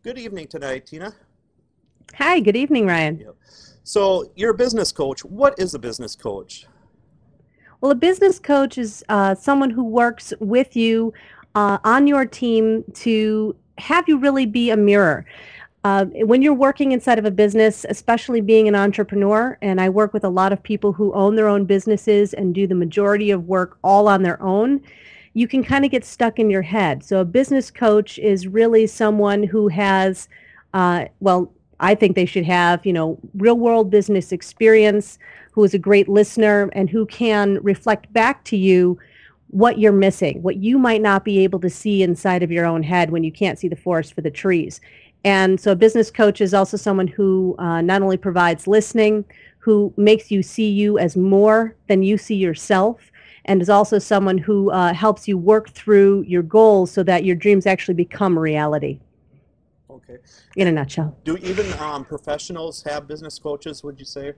Good evening tonight, Tina. Hi, good evening, Ryan. Yep. So you're a business coach. What is a business coach? Well, a business coach is someone who works with you on your team to have you really be a mirror. When you're working inside of a business, especially being an entrepreneur, and I work with a lot of people who own their own businesses and do the majority of work all on their own, you can kind of get stuck in your head. So a business coach is really someone who has, well, I think they should have, real world business experience, who is a great listener and who can reflect back to you what you're missing, what you might not be able to see inside of your own head when you can't see the forest for the trees. And so a business coach is also someone who not only provides listening, who makes you see you as more than you see yourself, and is also someone who helps you work through your goals so that your dreams actually become reality, Okay. in a nutshell. Do even professionals have business coaches, would you say?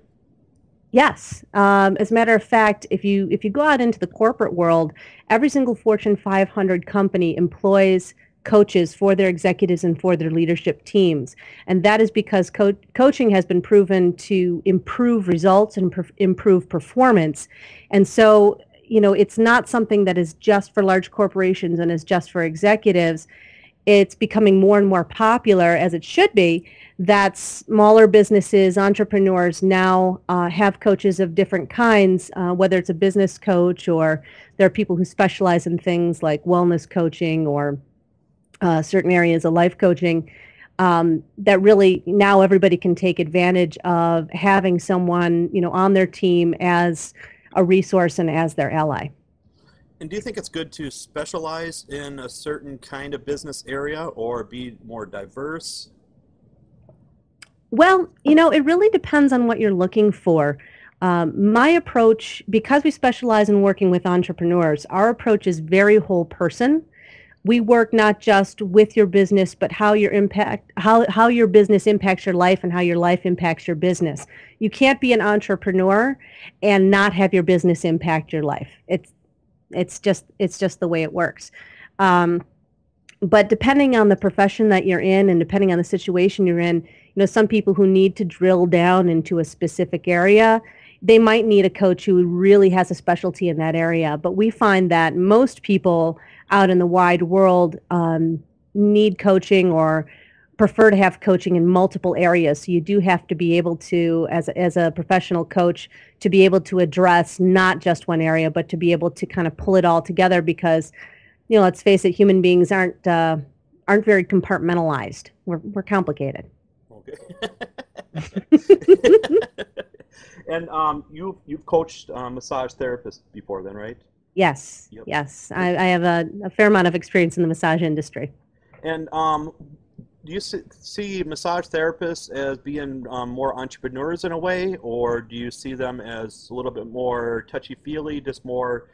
Yes. As a matter of fact, if you go out into the corporate world, every single Fortune 500 company employs coaches for their executives and for their leadership teams, and that is because coaching has been proven to improve results and improve performance, and so it's not something that is just for large corporations and is just for executives. It's becoming more and more popular, as it should be, that smaller businesses, entrepreneurs now have coaches of different kinds, whether it's a business coach or there are people who specialize in things like wellness coaching or certain areas of life coaching. That really now everybody can take advantage of having someone on their team as a resource and as their ally. And do you think it's good to specialize in a certain kind of business area or be more diverse? Well, it really depends on what you're looking for. My approach, because we specialize in working with entrepreneurs, our approach is very whole person. We work not just with your business, but how your business impacts your life and how your life impacts your business. You can't be an entrepreneur and not have your business impact your life. It's just the way it works. Um, but depending on the profession that you're in and depending on the situation you're in, some people who need to drill down into a specific area, they might need a coach who really has a specialty in that area. But we find that most people out in the wide world need coaching or prefer to have coaching in multiple areas. So you do have to be able to, as a professional coach, to be able to address not just one area, but to be able to kind of pull it all together because, let's face it, human beings aren't very compartmentalized. We're complicated. Okay. And you've coached massage therapists before then, right? Yes, Yep. yes. I have a fair amount of experience in the massage industry. And do you see massage therapists as being more entrepreneurs in a way, or do you see them as a little bit more touchy-feely, just more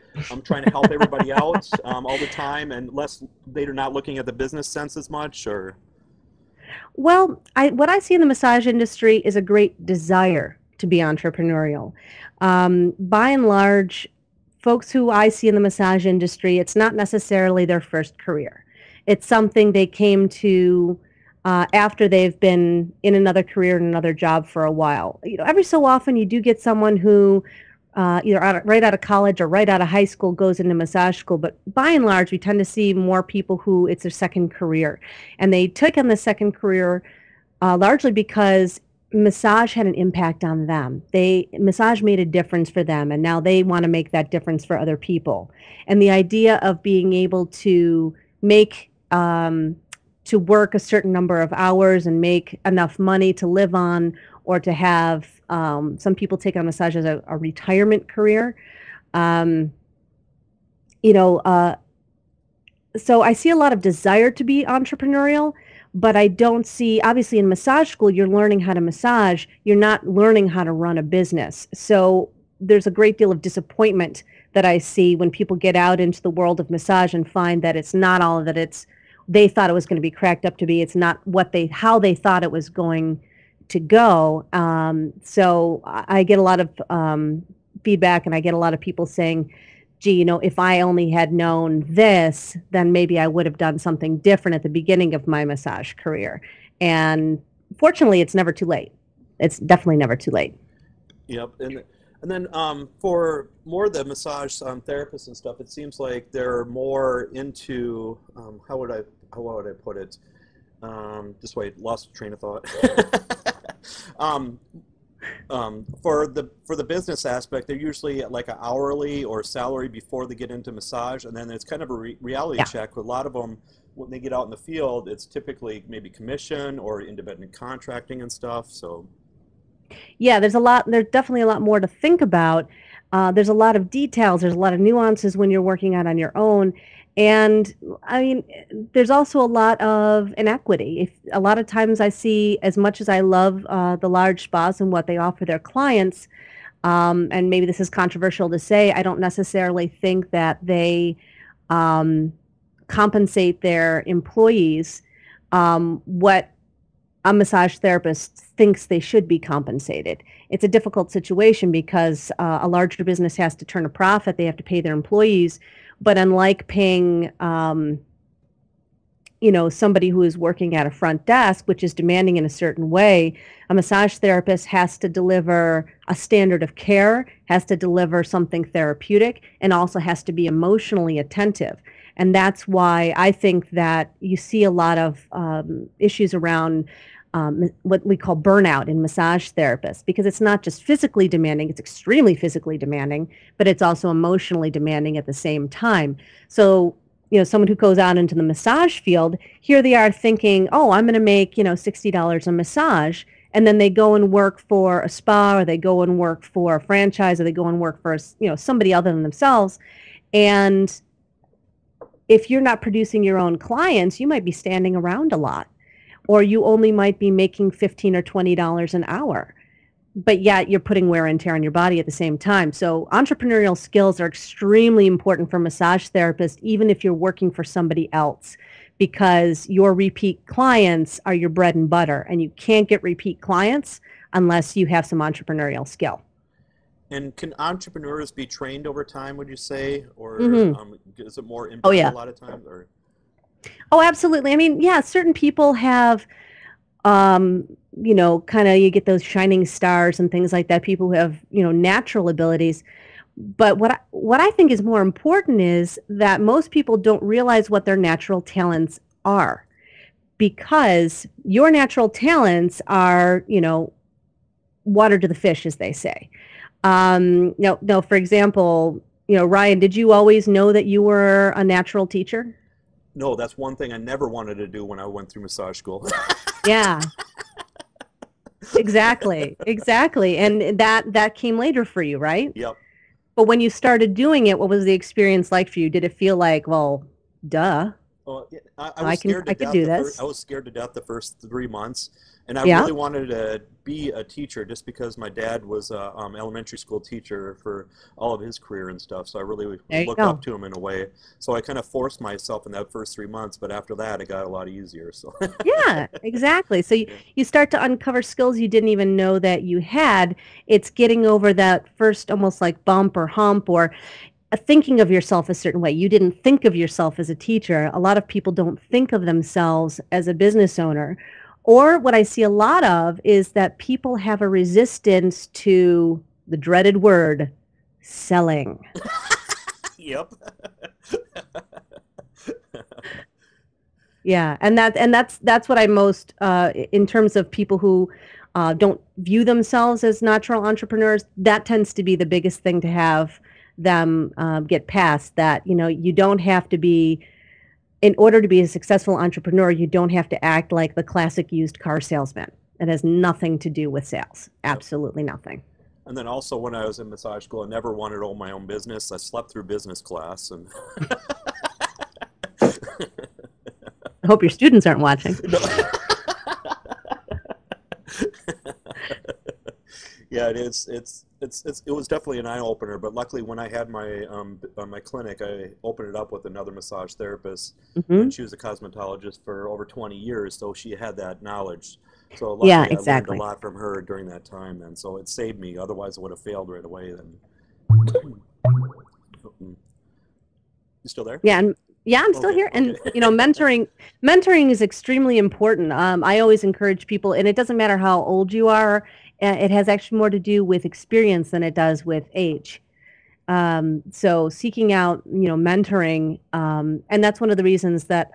trying to help everybody out all the time, and less they're not looking at the business sense as much, or? Well, what I see in the massage industry is a great desire to be entrepreneurial. By and large, folks who I see in the massage industry, it's not necessarily their first career. It's something they came to after they've been in another career and another job for a while. Every so often you do get someone who either right out of college or right out of high school goes into massage school. But by and large, we tend to see more people who it's their second career. And they took on the second career largely because massage had an impact on them. Massage made a difference for them, and now they want to make that difference for other people. And the idea of being able to make to work a certain number of hours and make enough money to live on, or to have some people take on massage as a retirement career. Um, you know, uh, so I see a lot of desire to be entrepreneurial, but I don't see, obviously in massage school, you're learning how to massage, you're not learning how to run a business. So there's a great deal of disappointment that I see when people get out into the world of massage and find that it's not all that they thought it was going to be cracked up to be. It's not how they thought it was going to go. So I get a lot of feedback, and I get a lot of people saying, gee, if I only had known this, then maybe I would have done something different at the beginning of my massage career. And fortunately, it's never too late. It's definitely never too late. Yep, and then for more of the massage therapists and stuff, it seems like they're more into how would I put it? Just wait, lost train of thought. um, for the business aspect, they're usually at like an hourly or salary before they get into massage, and then it's kind of a reality Yeah. check. With a lot of them, when they get out in the field, it's typically maybe commission or independent contracting and stuff. So Yeah, there's definitely a lot more to think about. There's a lot of details, there's a lot of nuances when you're working out on your own. And I mean, there's also a lot of inequity. If a lot of times I see, as much as I love the large spas and what they offer their clients, and maybe this is controversial to say, I don't necessarily think that they um, compensate their employees what a massage therapist thinks they should be compensated. It's a difficult situation because a larger business has to turn a profit. They have to pay their employees. But unlike paying, somebody who is working at a front desk, which is demanding in a certain way, a massage therapist has to deliver a standard of care, has to deliver something therapeutic, and also has to be emotionally attentive. And that's why I think that you see a lot of issues around what we call burnout in massage therapists, because it's not just physically demanding, it's extremely physically demanding, but it's also emotionally demanding at the same time. So, someone who goes out into the massage field, here they are thinking, oh, I'm going to make, $60 a massage. And then they go and work for a spa, or they go and work for a franchise, or they go and work for, somebody other than themselves. And if you're not producing your own clients, you might be standing around a lot, or you only might be making $15 or $20 an hour, but yet you're putting wear and tear on your body at the same time. So entrepreneurial skills are extremely important for massage therapists, even if you're working for somebody else, because your repeat clients are your bread and butter, and you can't get repeat clients unless you have some entrepreneurial skill. and can entrepreneurs be trained over time, would you say, or Hmm. is it more Oh, inbred a yeah. lot of times? Or Oh, absolutely. I mean, yeah, certain people have um, kind of, you get those shining stars and things like that, people who have, natural abilities. But what I think is more important is that most people don't realize what their natural talents are, because your natural talents are, water to the fish, as they say. No, for example, Ryan, did you always know that you were a natural teacher? no, that's one thing I never wanted to do when I went through massage school. Yeah, exactly, exactly. And that came later for you, right? Yep. But when you started doing it, what was the experience like for you? Did it feel like, well, duh, Well, yeah, I I was can scared to I could death do the first. I this? was scared to death the first 3 months, and I Yeah, really wanted to be a teacher just because my dad was a elementary school teacher for all of his career and stuff. So I really there you looked up go. to him in a way. So I kind of forced myself in that first 3 months, but after that, it got a lot easier. So Yeah, exactly. So you, yeah, you start to uncover skills you didn't even know that you had. It's getting over that first almost like bump or hump, or thinking of yourself a certain way. You didn't think of yourself as a teacher. A lot of people don't think of themselves as a business owner. Or what I see a lot of is that people have a resistance to the dreaded word selling. yep, Yeah, and that's what I most in terms of people who don't view themselves as natural entrepreneurs. That tends to be the biggest thing to have them get past. That you don't have to be, in order to be a successful entrepreneur, you don't have to act like the classic used car salesman. It has nothing to do with sales. yep. Absolutely nothing. And then also when I was in massage school, I never wanted to own my own business. I slept through business class, and I hope your students aren't watching. no. Yeah, it is. It was definitely an eye opener. But luckily, when I had my clinic, I opened it up with another massage therapist, Hmm. and she was a cosmetologist for over 20 years, so she had that knowledge. So Yeah, luckily, I learned a exactly. lot from her during that time, and so it saved me. Otherwise, I would have failed right away. Then, You still there? Yeah, and yeah, I'm still Okay, here. okay. And mentoring is extremely important. I always encourage people, and it doesn't matter how old you are. It has actually more to do with experience than it does with age. So seeking out, mentoring, and that's one of the reasons that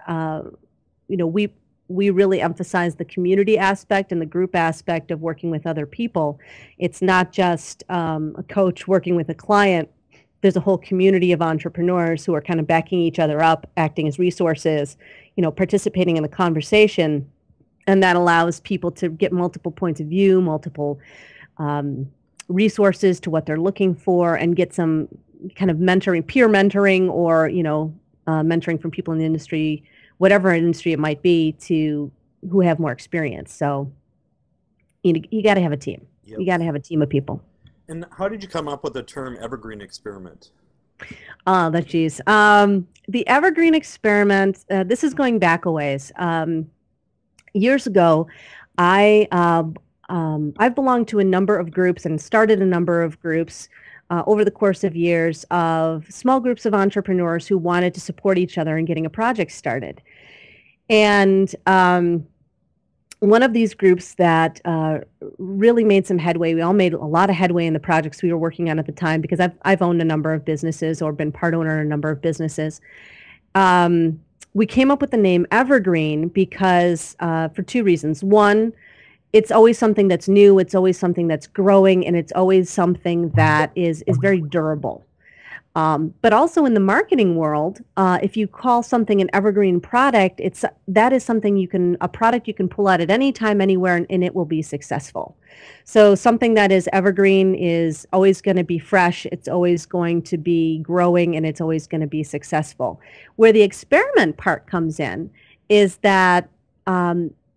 we really emphasize the community aspect and the group aspect of working with other people. It's not just a coach working with a client. There's a whole community of entrepreneurs who are kind of backing each other up, acting as resources, participating in the conversation, and that allows people to get multiple points of view, multiple um, resources to what they're looking for, and get some kind of mentoring, peer mentoring, or mentoring from people in the industry, whatever industry it might be, to who have more experience. So you got to have a team. Yep. You got to have a team of people. And how did you come up with the term Evergreen experiment? Oh, that's geez. The Evergreen experiment. This is going back a ways. Years ago, I I've belonged to a number of groups and started a number of groups over the course of years, of small groups of entrepreneurs who wanted to support each other in getting a project started. And one of these groups that really made some headway, we all made a lot of headway in the projects we were working on at the time, because I've owned a number of businesses or been part owner in a number of businesses. We came up with the name Evergreen because for two reasons. One, it's always something that's new, it's always something that's growing, and it's always something that is very durable. But also in the marketing world, if you call something an evergreen product, that is a product you can pull out at any time, anywhere, and it will be successful. So something that is evergreen is always going to be fresh, it's always going to be growing, and it's always going to be successful. Where the experiment part comes in is that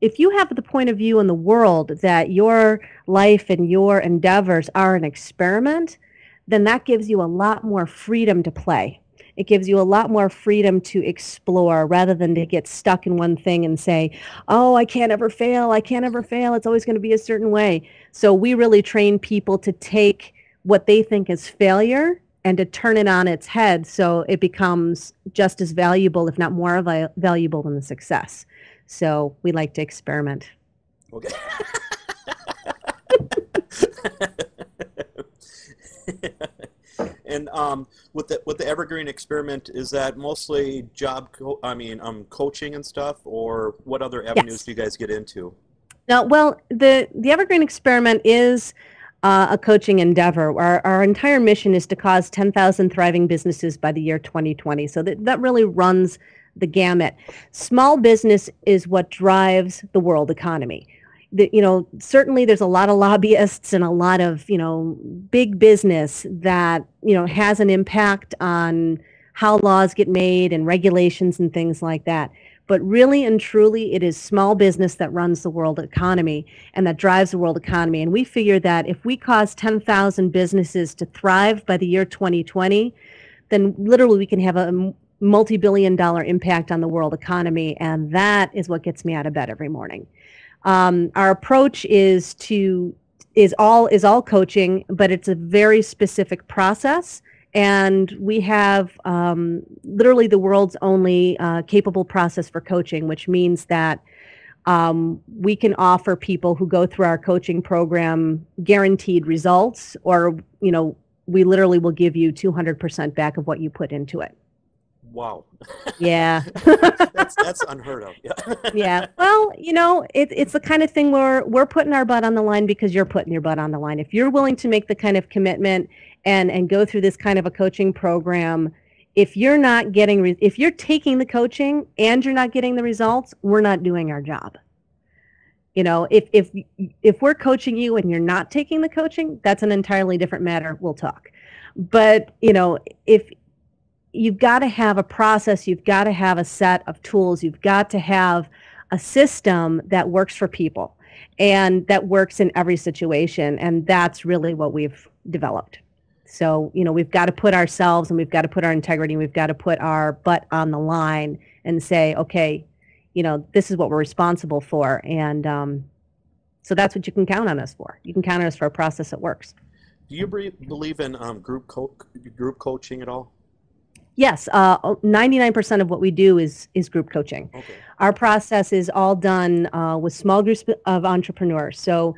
if you have the point of view in the world that your life and your endeavors are an experiment, then that gives you a lot more freedom to play. It gives you a lot more freedom to explore, rather than to get stuck in one thing and say, oh, I can't ever fail. I can't ever fail. It's always going to be a certain way. So we really train people to take what they think is failure and to turn it on its head, so it becomes just as valuable, if not more valuable, than the success. So we like to experiment. Okay. And with the Evergreen experiment, is that mostly coaching and stuff, or what other avenues Yes. do you guys get into? Now, well, the Evergreen experiment is a coaching endeavor. Our entire mission is to cause 10,000 thriving businesses by the year 2020. So that really runs the gamut. Small business is what drives the world economy. Certainly there's a lot of lobbyists and a lot of, big business that, has an impact on how laws get made and regulations and things like that. But really and truly, it is small business that runs the world economy and that drives the world economy. And we figure that if we cause 10,000 businesses to thrive by the year 2020, then literally we can have a multi-billion-dollar impact on the world economy. And that is what gets me out of bed every morning. Our approach is all coaching, but it's a very specific process. And we have literally the world's only capable process for coaching, which means that we can offer people who go through our coaching program guaranteed results, or, we literally will give you 200% back of what you put into it. Wow. Yeah. That's unheard of. Yeah. Yeah. Well, it's the kind of thing where we're putting our butt on the line because you're putting your butt on the line. If you're willing to make the kind of commitment and go through this kind of a coaching program, if you're taking the coaching and you're not getting the results, we're not doing our job. If we're coaching you and you're not taking the coaching, that's an entirely different matter. We'll talk. But, if you've got to have a process, you've got to have a set of tools, you've got to have a system that works for people and that works in every situation. And that's really what we've developed. So, we've got to put ourselves and we've got to put our integrity and we've got to put our butt on the line and say, okay, this is what we're responsible for. And so that's what you can count on us for. You can count on us for a process that works. Do you believe in group coaching at all? Yes, 99% of what we do is group coaching. Okay. Our process is all done with small groups of entrepreneurs. So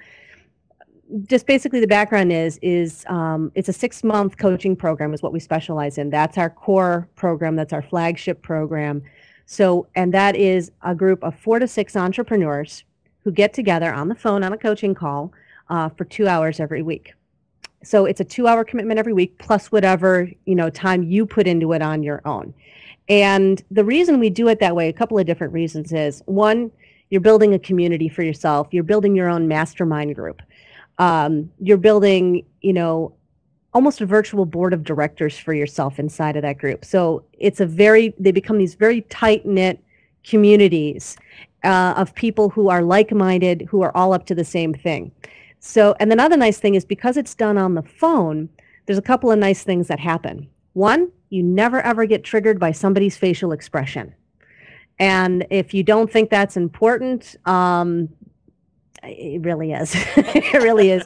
just basically the background is it's a 6-month coaching program is what we specialize in. That's our core program. That's our flagship program. So, and that is a group of 4 to 6 entrepreneurs who get together on the phone on a coaching call for 2 hours every week. So it's a 2-hour commitment every week plus whatever, time you put into it on your own. And the reason we do it that way, a couple of different reasons is, one, you're building a community for yourself. You're building your own mastermind group. You're building, almost a virtual board of directors for yourself inside of that group. So they become these very tight knit communities of people who are like-minded, who are all up to the same thing. So, and another nice thing is because it's done on the phone, there's a couple of nice things that happen. One, you never ever get triggered by somebody's facial expression. And if you don't think that's important, it really is. It really is.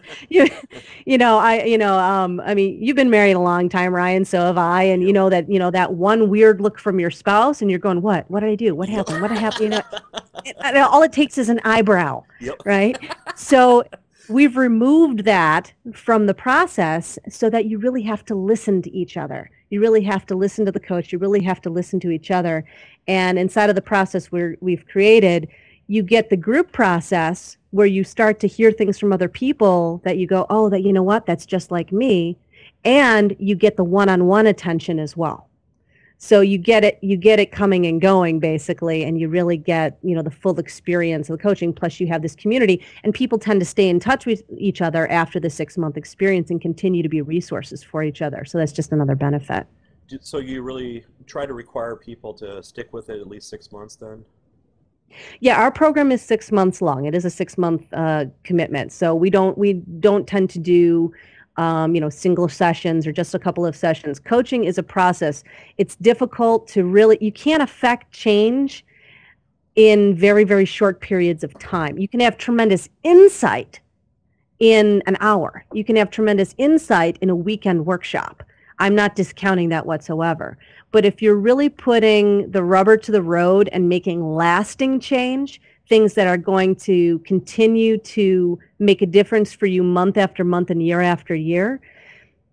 I mean, you've been married a long time, Ryan. So have I. And that one weird look from your spouse, and you're going, "What? What did I do? What happened? What happened?" All it takes is an eyebrow, right? So we've removed that from the process, so that you really have to listen to each other. You really have to listen to the coach. You really have to listen to each other. And inside of the process we've created, you get the group process where you start to hear things from other people that you go, oh, you know what, that's just like me. And you get the one-on-one attention as well. So you get it coming and going basically, and you really get, the full experience of the coaching. Plus you have this community, and people tend to stay in touch with each other after the 6-month experience and continue to be resources for each other. So that's just another benefit. So you really try to require people to stick with it at least 6 months then? Yeah, our program is 6 months long. It is a 6-month commitment. So we don't tend to do single sessions or just a couple of sessions. Coaching is a process. It's difficult to really, you can't affect change in very, very short periods of time. You can have tremendous insight in an hour. You can have tremendous insight in a weekend workshop. I'm not discounting that whatsoever. But if you're really putting the rubber to the road and making lasting change, things that are going to continue to make a difference for you month after month and year after year,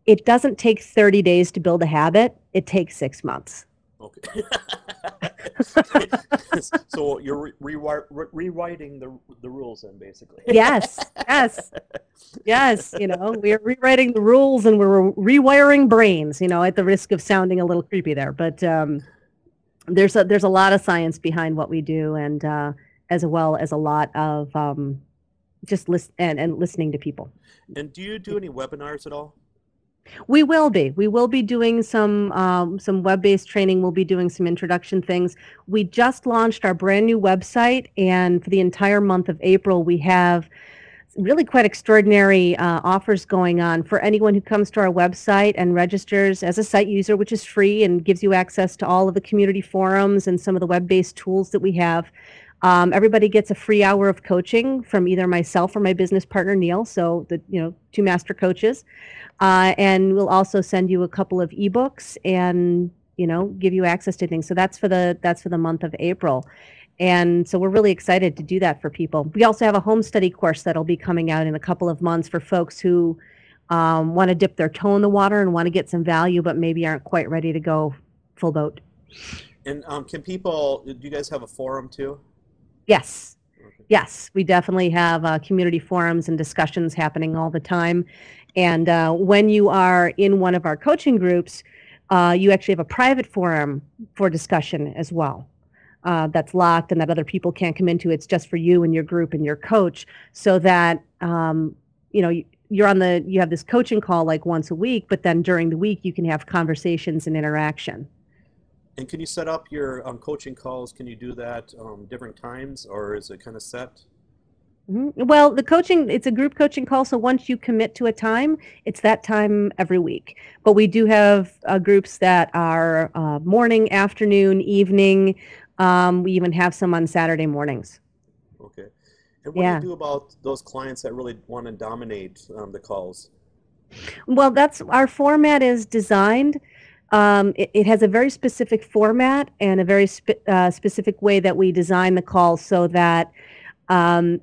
it doesn't take 30 days to build a habit. It takes 6 months. Okay. So you're rewriting the rules then, basically. Yes. We're rewriting the rules and we're rewiring brains, at the risk of sounding a little creepy there. But there's a lot of science behind what we do, and as well as a lot of just listening to people. And do you do any webinars at all? We will be doing some web-based training. We'll be doing some introduction things. We just launched our brand new website, and for the entire month of April, we have really quite extraordinary offers going on for anyone who comes to our website and registers as a site user, which is free and gives you access to all of the community forums and some of the web-based tools that we have. Everybody gets a free hour of coaching from either myself or my business partner, Neil. So the, 2 master coaches. And we'll also send you a couple of ebooks and, give you access to things. So that's for the month of April. And so we're really excited to do that for people. We also have a home study course that'll be coming out in a couple of months for folks who want to dip their toe in the water and want to get some value, but maybe aren't quite ready to go full boat. And do you guys have a forum too? Yes. Okay. Yes, we definitely have community forums and discussions happening all the time. And when you are in one of our coaching groups, you actually have a private forum for discussion as well. That's locked and that other people can't come into. It's just for you and your group and your coach, so that you have this coaching call like once a week, but then during the week you can have conversations and interaction. And can you set up your coaching calls? Can you do that different times, or is it kind of set? Mm-hmm. Well, it's a group coaching call, so once you commit to a time, it's that time every week. But we do have groups that are morning, afternoon, evening. We even have some on Saturday mornings. Okay. And what do you do about those clients that really want to dominate the calls? Well, that's our format is designed It has a very specific format and a very specific way that we design the call so that um,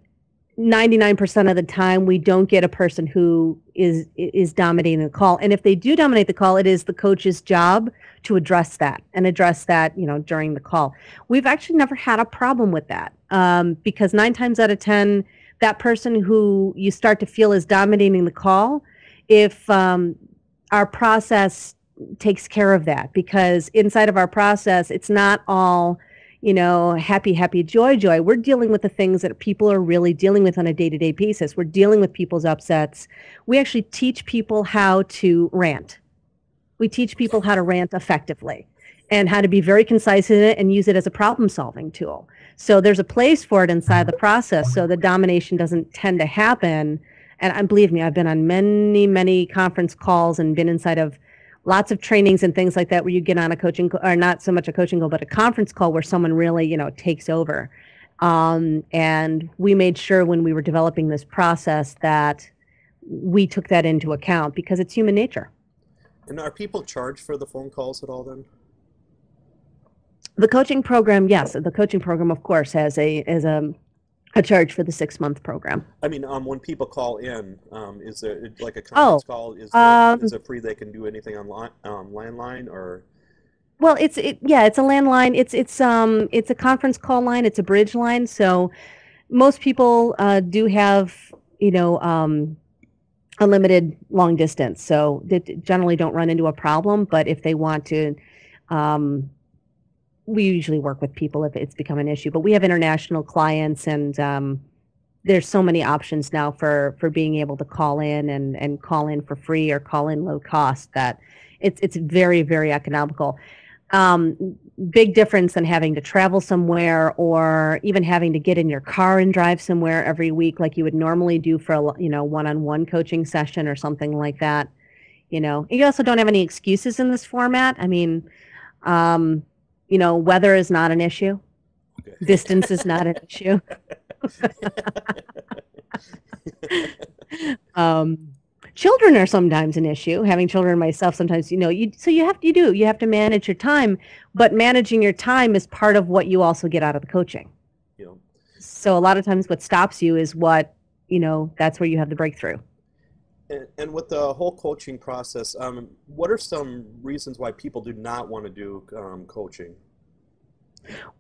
99% of the time we don't get a person who is dominating the call. And if they do dominate the call, it is the coach's job to address that, during the call. We've actually never had a problem with that, because 9 times out of 10, that person who you start to feel is dominating the call, if our process takes care of that, because inside of our process, it's not all happy, happy, joy, joy. We're dealing with the things that people are really dealing with on a day-to-day basis. We're dealing with people's upsets. We actually teach people how to rant. We teach people how to rant effectively and how to be very concise in it and use it as a problem-solving tool. So there's a place for it inside the process, so the domination doesn't tend to happen. And believe me, I've been on many, many conference calls and been inside of lots of trainings and things like that where you get on a coaching, or not so much a coaching call, but a conference call where someone really, takes over. And we made sure when we were developing this process that we took that into account because it's human nature. And are people charged for the phone calls at all then? The coaching program, yes. The coaching program, of course, has a charge for the 6-month program. I mean, when people call in, is there like a conference call? Is it free? They can do anything on landline or? Well, it's a landline. It's a conference call line. It's a bridge line. So most people do have unlimited long distance. So they generally don't run into a problem. But if they want to, we usually work with people if it's become an issue. But we have international clients, and there's so many options now for being able to call in and call in for free or call in low cost that it's very, very economical. Big difference than having to travel somewhere or even having to get in your car and drive somewhere every week like you would normally do for a one-on-one coaching session or something like that. You also don't have any excuses in this format. I mean, weather is not an issue. Okay. Distance is not an issue. Children are sometimes an issue. Having children myself, sometimes you have to manage your time, but managing your time is part of what you also get out of the coaching. Yeah. So a lot of times, what stops you is that's where you have the breakthrough. And with the whole coaching process, what are some reasons why people do not want to do coaching?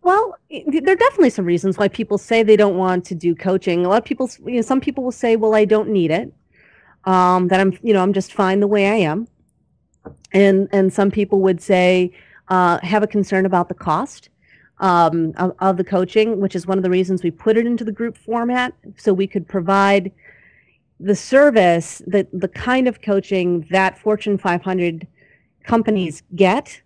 Well, there are definitely some reasons why people say they don't want to do coaching. A lot of people, some people will say, "Well, I don't need it. That I'm just fine the way I am," and some people would say have a concern about the cost of the coaching, which is one of the reasons we put it into the group format, so we could provide the service, the kind of coaching that Fortune 500 companies get,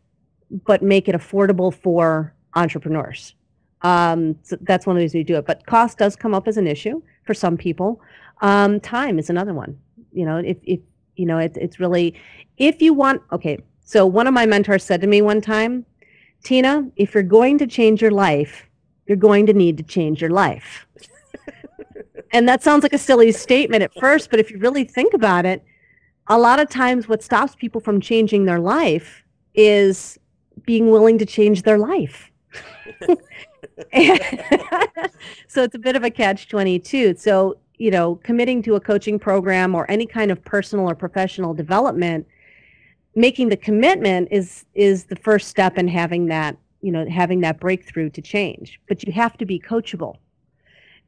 but make it affordable for entrepreneurs. So that's one of the reasons we do it. But cost does come up as an issue for some people. Time is another one. It's really, if you want, okay. So one of my mentors said to me one time, "Tina, if you're going to change your life, you're going to need to change your life." And that sounds like a silly statement at first, but if you really think about it, a lot of times what stops people from changing their life is being willing to change their life. So it's a bit of a catch-22. So, committing to a coaching program or any kind of personal or professional development, making the commitment is the first step in having that breakthrough to change. But you have to be coachable.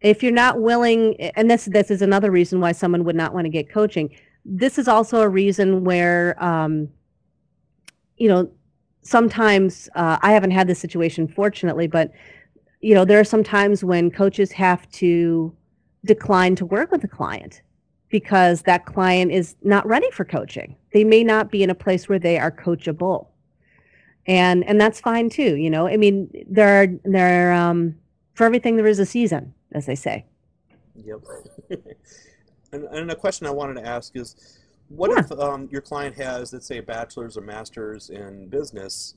If you're not willing, and this is another reason why someone would not want to get coaching. This is also a reason where, sometimes I haven't had this situation, fortunately, but there are some times when coaches have to decline to work with a client because that client is not ready for coaching. They may not be in a place where they are coachable, and that's fine too. I mean, there are for everything there is a season, as they say. Yep. And a question I wanted to ask is, what if your client has, let's say, a bachelor's or master's in business?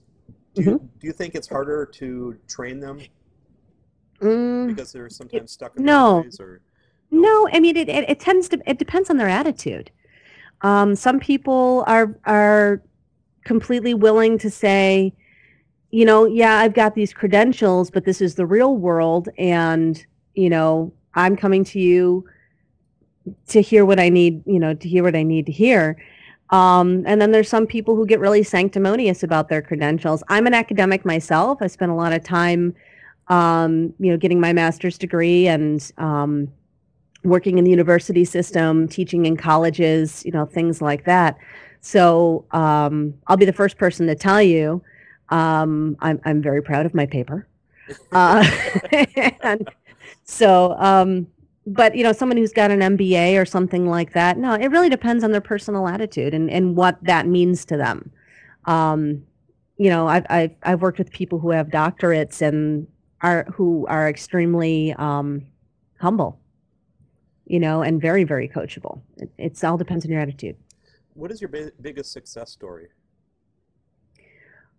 Do you think it's harder to train them because they're sometimes stuck in their ways? Or no, I mean it depends on their attitude. Some people are completely willing to say, yeah, I've got these credentials, but this is the real world, and I'm coming to you to hear what I need, to hear what I need to hear. And then there's some people who get really sanctimonious about their credentials. I'm an academic myself. I spent a lot of time, getting my master's degree and working in the university system, teaching in colleges, things like that. So I'll be the first person to tell you I'm very proud of my paper. And so, but someone who's got an MBA or something like that, no, it really depends on their personal attitude and what that means to them. I've worked with people who have doctorates and who are extremely humble, and very, very coachable. It's all depends on your attitude. What is your biggest success story?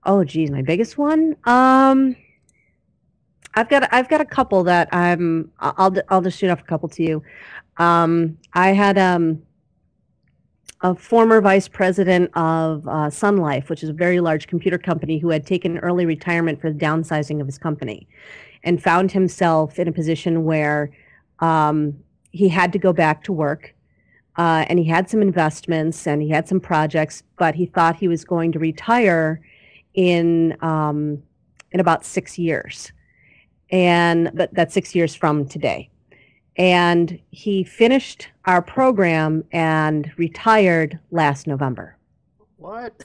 Oh, geez, my biggest one. I've got a couple that I'll just shoot off a couple to you. I had a former vice president of Sun Life, which is a very large computer company, who had taken early retirement for the downsizing of his company, and found himself in a position where he had to go back to work, and he had some investments and he had some projects, but he thought he was going to retire in about 6 years. But that's 6 years from today. And he finished our program and retired last November. What?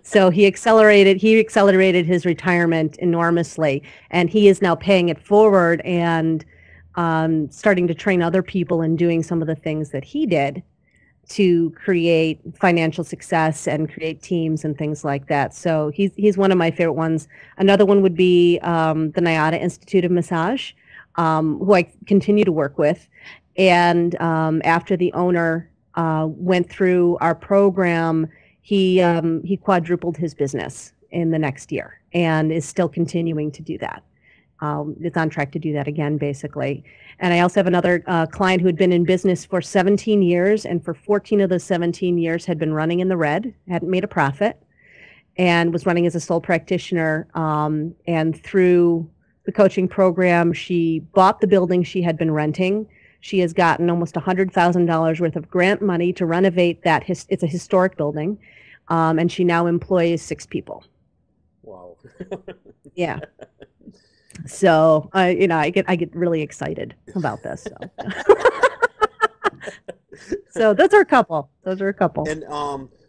So he accelerated his retirement enormously, and he is now paying it forward and starting to train other people and doing some of the things that he did to create financial success and create teams and things like that. So he's one of my favorite ones. Another one would be the NIADA Institute of Massage, who I continue to work with. And after the owner went through our program, he quadrupled his business in the next year and is still continuing to do that. It's on track to do that again, basically. And I also have another client who had been in business for 17 years, and for 14 of those 17 years had been running in the red, hadn't made a profit, and was running as a sole practitioner. And through the coaching program, she bought the building she had been renting. She has gotten almost $100,000 worth of grant money to renovate that. It's a historic building, and she now employs 6 people. Wow. Yeah. So I get really excited about this. So, so those are a couple. And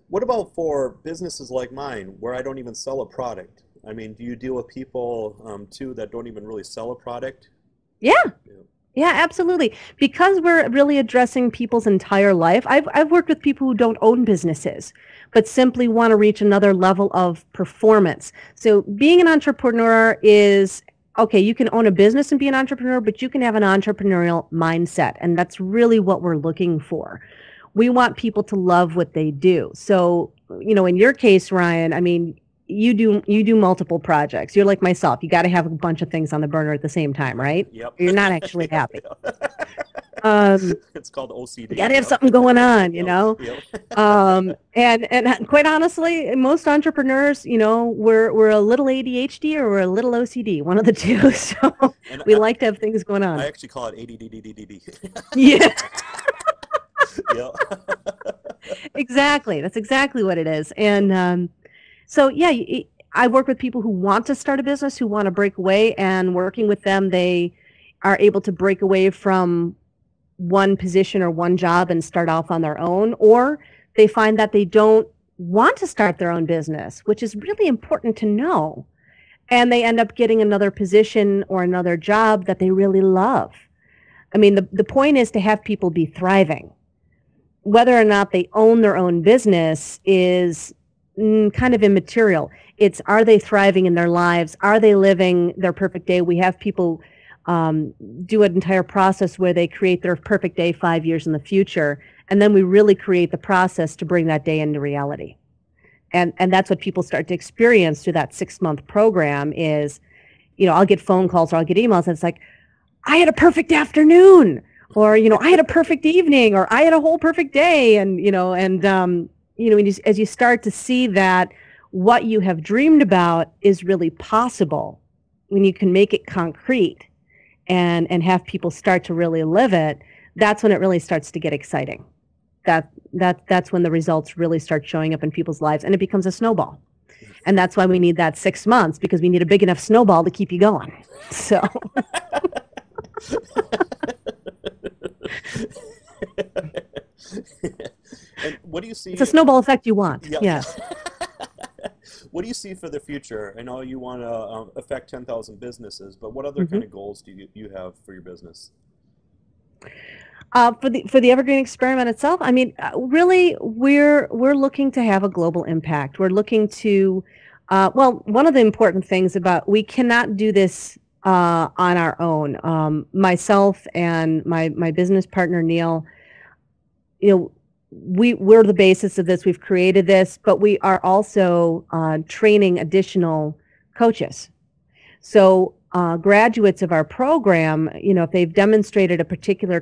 what about for businesses like mine, where I don't even sell a product? I mean, do you deal with people too that don't even really sell a product? Yeah. Yeah, absolutely. Because we're really addressing people's entire life. I've worked with people who don't own businesses, but simply want to reach another level of performance. So being an entrepreneur is, okay, you can own a business and be an entrepreneur, but you can have an entrepreneurial mindset. And that's really what we're looking for. We want people to love what they do. So, in your case, Ryan, I mean, you do multiple projects. You're like myself. You got to have a bunch of things on the burner at the same time, right? Yep. You're not actually happy. It's called OCD. You got to have something going on, Yep. And quite honestly, most entrepreneurs, we're a little ADHD or we're a little OCD, one of the two. So we like to have things going on. I actually call it ADDDDD. Yeah. Yeah. Exactly. That's exactly what it is. And so, yeah, I work with people who want to start a business, who want to break away, and working with them, they are able to break away from one position or one job and start off on their own, or they find that they don't want to start their own business, which is really important to know. And they end up getting another position or another job that they really love. I mean, the point is to have people be thriving. Whether or not they own their own business is kind of immaterial. It's, are they thriving in their lives? Are they living their perfect day? We have people do an entire process where they create their perfect day 5 years in the future, and then we really create the process to bring that day into reality. And that's what people start to experience through that 6-month program is, I'll get phone calls or I'll get emails and it's like, I had a perfect afternoon, or, I had a perfect evening, or I had a whole perfect day. And, as you start to see that what you have dreamed about is really possible, when you can make it concrete and have people start to really live it, that's when it really starts to get exciting. That's when the results really start showing up in people's lives, and it becomes a snowball. And that's why we need that 6 months, because we need a big enough snowball to keep you going. So And what do you see? it's a snowball effect you want. Yeah. Yes. What do you see for the future? I know you want to affect 10,000 businesses, but what other hmm kind of goals do you have for your business? For the Evergreen experiment itself, I mean, really, we're looking to have a global impact. We're looking to, well, one of the important things about, we cannot do this on our own. Myself and my business partner Neil, you know, we're the basis of this. We've created this, but we are also training additional coaches. So graduates of our program, if they've demonstrated a particular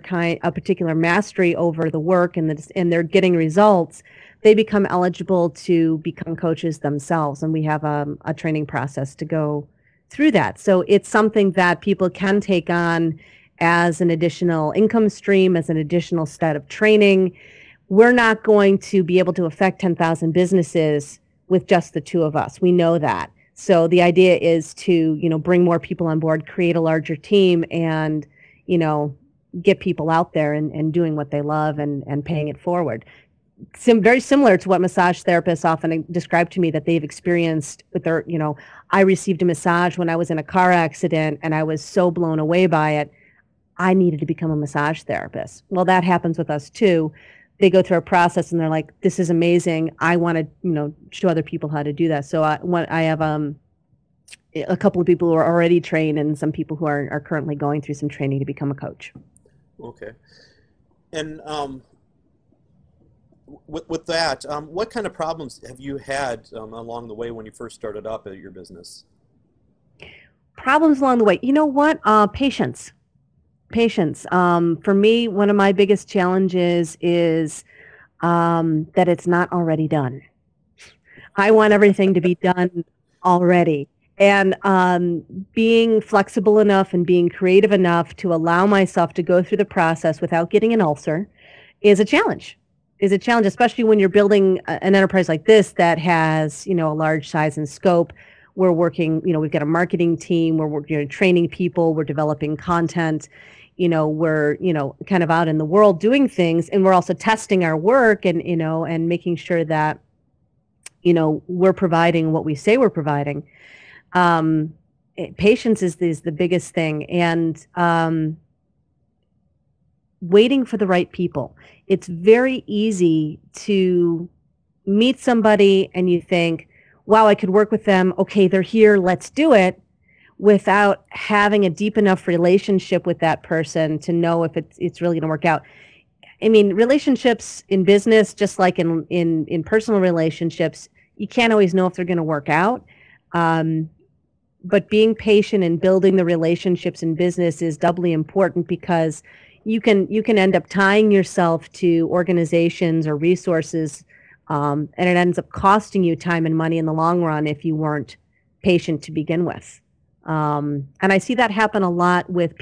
mastery over the work, and they're getting results, they become eligible to become coaches themselves. And we have a training process to go through that. So it's something that people can take on as an additional income stream, as an additional set of training. We're not going to be able to affect 10,000 businesses with just the two of us. We know that. So the idea is to, bring more people on board, create a larger team, and, get people out there and doing what they love and paying it forward. Very similar to what massage therapists often describe to me that they've experienced with their, I received a massage when I was in a car accident and I was so blown away by it. I needed to become a massage therapist. Well, that happens with us too. They go through a process and they're like, this is amazing. I want to, show other people how to do that. So I have a couple of people who are already trained, and some people who are currently going through some training to become a coach. Okay. And with that, what kind of problems have you had along the way when you first started up at your business? Problems along the way. You know what? Patience. Patience. For me, one of my biggest challenges is that it's not already done. I want everything to be done already. And being flexible enough and being creative enough to allow myself to go through the process without getting an ulcer is a challenge. Especially when you're building an enterprise like this that has, a large size and scope. We're working, we've got a marketing team, we're training people, we're developing content, we're, kind of out in the world doing things, and we're also testing our work and, and making sure that, we're providing what we say we're providing. Patience is the biggest thing, and waiting for the right people. It's very easy to meet somebody and you think, wow, I could work with them. Okay, they're here, let's do it, without having a deep enough relationship with that person to know if it's really going to work out. I mean, relationships in business, just like in personal relationships, you can't always know if they're going to work out. But being patient and building the relationships in business is doubly important, because you can end up tying yourself to organizations or resources, and it ends up costing you time and money in the long run if you weren't patient to begin with. And I see that happen a lot with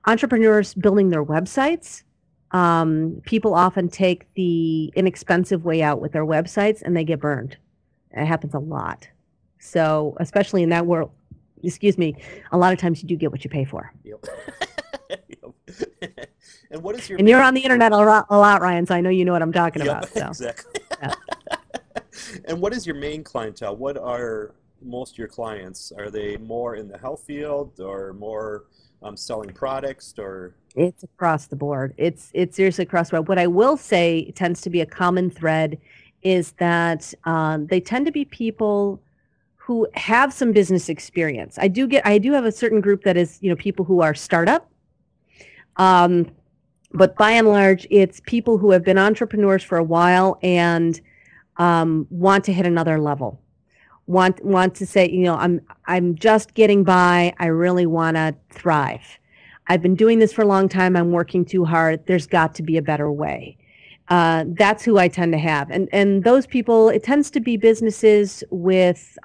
entrepreneurs building their websites. People often take the inexpensive way out with their websites and they get burned. It happens a lot. So, especially in that world, a lot of times you do get what you pay for. Yep. Yep. And what is your? And you're on the internet a lot, Ryan, so I know you know what I'm talking about. So. Exactly. Yeah. And what is your main clientele? What are most of your clients? Are they more in the health field, or more selling products, or? It's across the board. It's seriously across the board. What I will say tends to be a common thread is that they tend to be people who have some business experience. I do have a certain group that is, people who are startup. But by and large, it's people who have been entrepreneurs for a while and want to hit another level. Want to say, I'm just getting by. I really want to thrive. I've been doing this for a long time. I'm working too hard. There's got to be a better way. That's who I tend to have. And those people, it tends to be businesses with,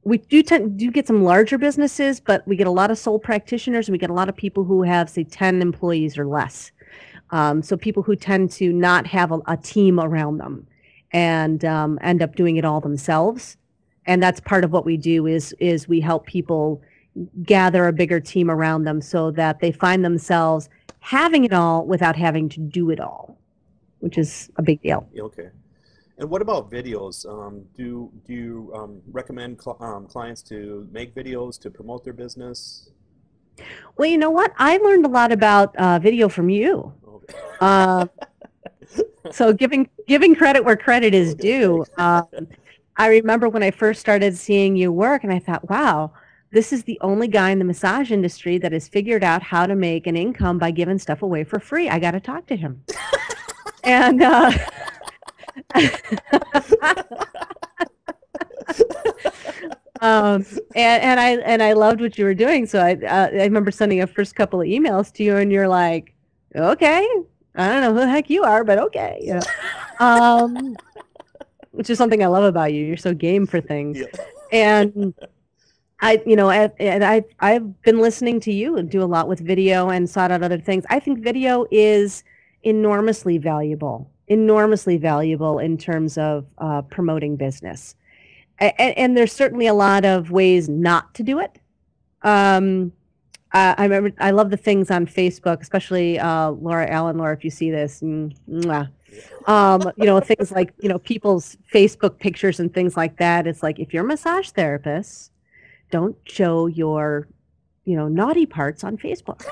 we do get some larger businesses, but we get a lot of sole practitioners, and we get a lot of people who have, say, 10 employees or less. So people who tend to not have a team around them and end up doing it all themselves. And that's part of what we do is we help people gather a bigger team around them so that they find themselves having it all without having to do it all, which is a big deal. Okay. And what about videos? Do you recommend clients to make videos to promote their business? Well, you know what? I learned a lot about video from you. Okay. So giving credit where credit is due. I remember when I first started seeing you work, and I thought, wow, this is the only guy in the massage industry that has figured out how to make an income by giving stuff away for free. I got to talk to him. And and I loved what you were doing. So I remember sending a first couple of emails to you, and you're like, okay, I don't know who the heck you are, but okay, you know. Which is something I love about you. You're so game for things. Yeah. And I've been listening to you and do a lot with video and sought out other things. I think video is enormously valuable in terms of promoting business. And there's certainly a lot of ways not to do it. I remember, I love the things on Facebook, especially Laura, if you see this, mwah. Things like, people's Facebook pictures and things like that. It's like, if you're a massage therapist, don't show your, naughty parts on Facebook.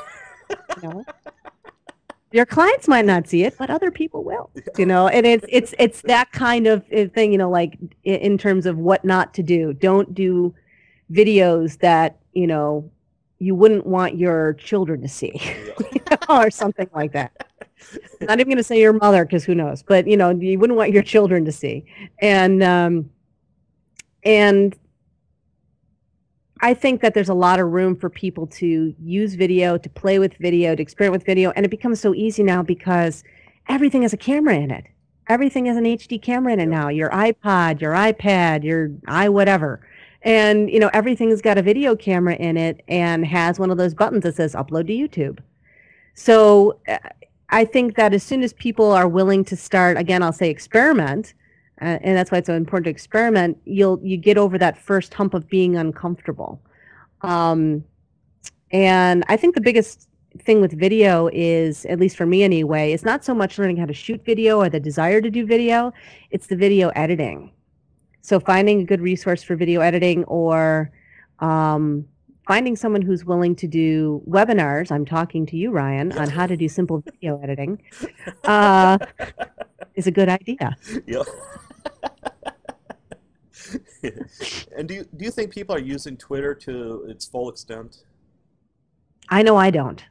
Your clients might not see it, but other people will, and it's that kind of thing, like in terms of what not to do. Don't do videos that, you wouldn't want your children to see, or something like that. I'm not even going to say your mother, because who knows, but you wouldn't want your children to see. And I think that there's a lot of room for people to use video, to play with video, to experiment with video. And it becomes so easy now because everything has a camera in it. Everything has an HD camera in it now. Your iPod, your iPad, your whatever. And, everything's got a video camera in it and has one of those buttons that says upload to YouTube. So I think that as soon as people are willing to start, again, I'll say experiment, and that's why it's so important to experiment, you get over that first hump of being uncomfortable. And I think the biggest thing with video is, at least for me anyway, it's not so much learning how to shoot video or the desire to do video, it's the video editing. So finding a good resource for video editing, or finding someone who's willing to do webinars. I'm talking to you, Ryan, on how to do simple video editing is a good idea. Yeah. And do you think people are using Twitter to its full extent? I know I don't.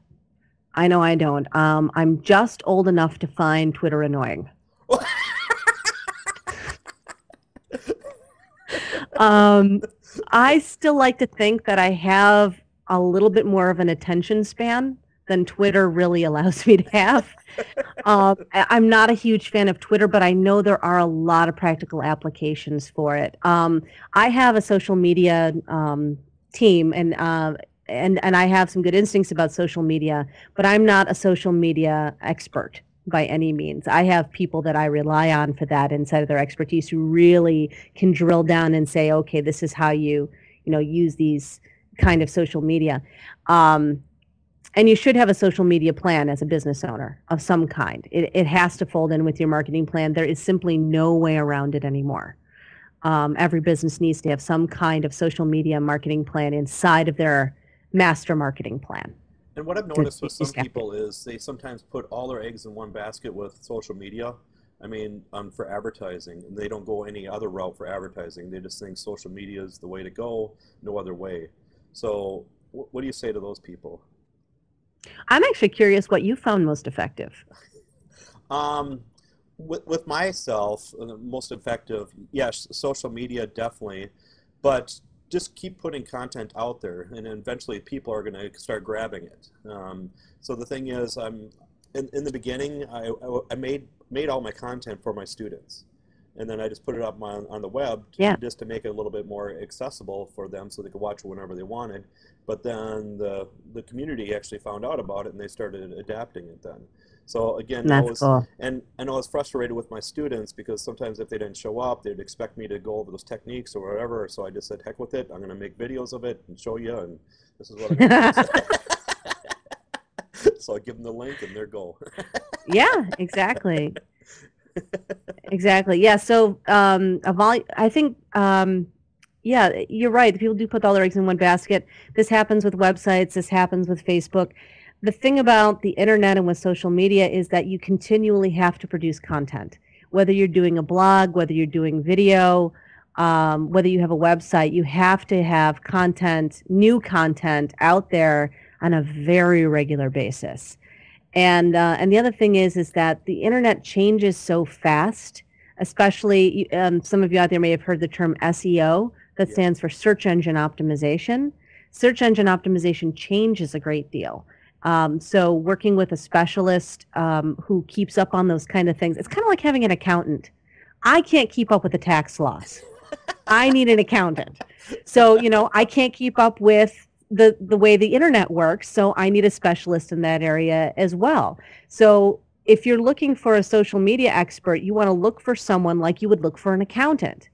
I'm just old enough to find Twitter annoying. I still like to think that I have a little bit more of an attention span than Twitter really allows me to have. I'm not a huge fan of Twitter, but I know there are a lot of practical applications for it. I have a social media team, and I have some good instincts about social media, but I'm not a social media expert by any means. I have people that I rely on for that inside of their expertise, who really can drill down and say, okay, this is how you use these kind of social media. And you should have a social media plan as a business owner of some kind. It has to fold in with your marketing plan. There is simply no way around it anymore. Every business needs to have some kind of social media marketing plan inside of their master marketing plan. And what I've noticed with some people is they sometimes put all their eggs in one basket with social media. I mean, for advertising, and they don't go any other route for advertising. They just think social media is the way to go, no other way. So what do you say to those people? I'm actually curious what you found most effective. With myself, most effective, yes, social media definitely, but just keep putting content out there, and eventually people are going to start grabbing it. So the thing is, in the beginning, I made all my content for my students, and then I just put it up on the web Yeah, just to make it a little bit more accessible for them so they could watch it whenever they wanted. But then the community actually found out about it and they started adapting it then. So again, that's cool. and I know I was frustrated with my students because sometimes if they didn't show up, they'd expect me to go over those techniques or whatever. So I just said, heck with it. I'm going to make videos of it and show you, and this is what I'm going to do. So I give them the link and there go. Yeah, exactly. Exactly. Yeah. So, I think, yeah, you're right. People do put all their eggs in one basket. This happens with websites. This happens with Facebook. The thing about the internet and with social media is that you continually have to produce content. Whether you're doing a blog, whether you're doing video, whether you have a website, you have to have content, new content out there on a very regular basis. And the other thing is that the internet changes so fast, especially some of you out there may have heard the term SEO, that Yep. stands for search engine optimization. Search engine optimization changes a great deal. So working with a specialist who keeps up on those kind of things, it's kind of like having an accountant. I can't keep up with the tax laws. I need an accountant. So, I can't keep up with the way the internet works, so I need a specialist in that area as well. So, if you're looking for a social media expert, you want to look for someone like you would look for an accountant.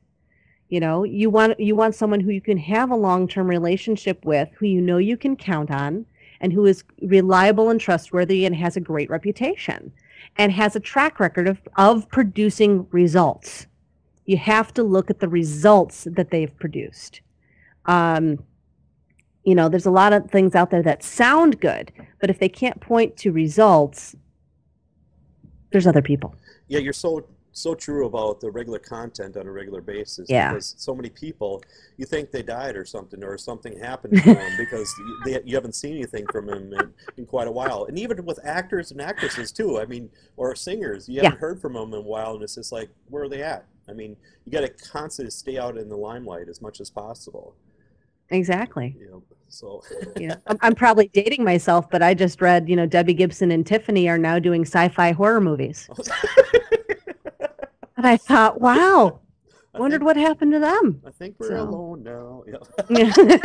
You want someone who you can have a long-term relationship with, who you can count on, and who is reliable and trustworthy and has a great reputation and has a track record of producing results. You have to look at the results that they've produced. Um, there's a lot of things out there that sound good, but if they can't point to results, there's other people. Yeah, you're so true about the regular content on a regular basis Yeah. because so many people, you think they died or something happened to them because you haven't seen anything from them in quite a while. And even with actors and actresses too, I mean, or singers, you Yeah, haven't heard from them in a while and it's just like, where are they at? I mean, you got to constantly stay out in the limelight as much as possible, exactly. so. I'm probably dating myself, but I just read, Debbie Gibson and Tiffany are now doing sci-fi horror movies. And I thought, wow, I wondered think what happened to them. I think we're So, alone now. yeah.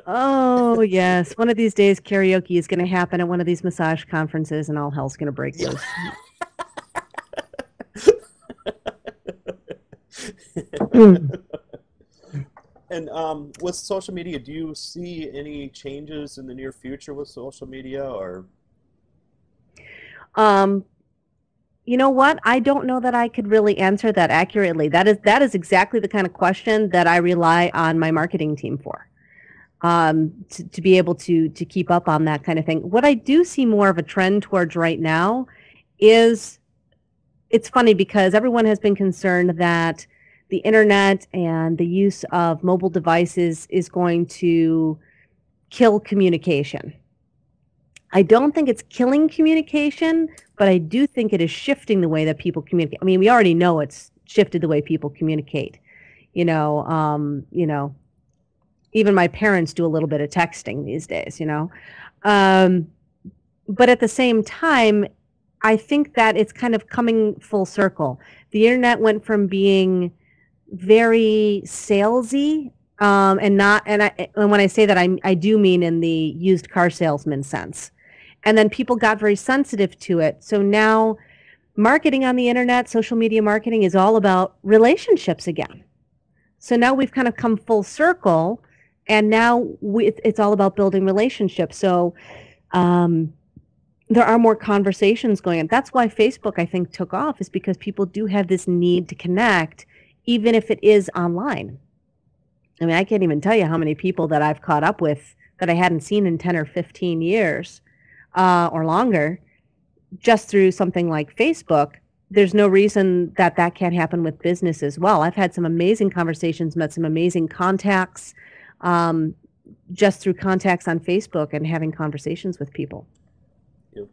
Oh, yes. One of these days, karaoke is going to happen at one of these massage conferences, and all hell's going to break Yeah. loose. And with social media, do you see any changes in the near future with social media, or? Um, you know what? I don't know that I could really answer that accurately. That is exactly the kind of question that I rely on my marketing team for. To be able to keep up on that kind of thing. What I do see more of a trend towards right now is it's funny because everyone has been concerned that the internet and the use of mobile devices is going to kill communication. I don't think it's killing communication, but I do think it is shifting the way that people communicate. I mean, we already know it's shifted the way people communicate. You know, um, you know, even my parents do a little bit of texting these days. Um, but at the same time, I think that it's kind of coming full circle. The internet went from being very salesy, and when I say that, I do mean in the used car salesman sense. And then people got very sensitive to it. So now marketing on the internet, social media marketing is all about relationships again. So now we've kind of come full circle, and now it's all about building relationships. So um, there are more conversations going on. That's why Facebook, I think, took off, is because people do have this need to connect, even if it is online. I mean, I can't even tell you how many people that I've caught up with that I hadn't seen in 10 or 15 years or longer, just through something like Facebook. There's no reason that that can't happen with business as well. I've had some amazing conversations, met some amazing contacts um, just through contacts on Facebook and having conversations with people. Yep.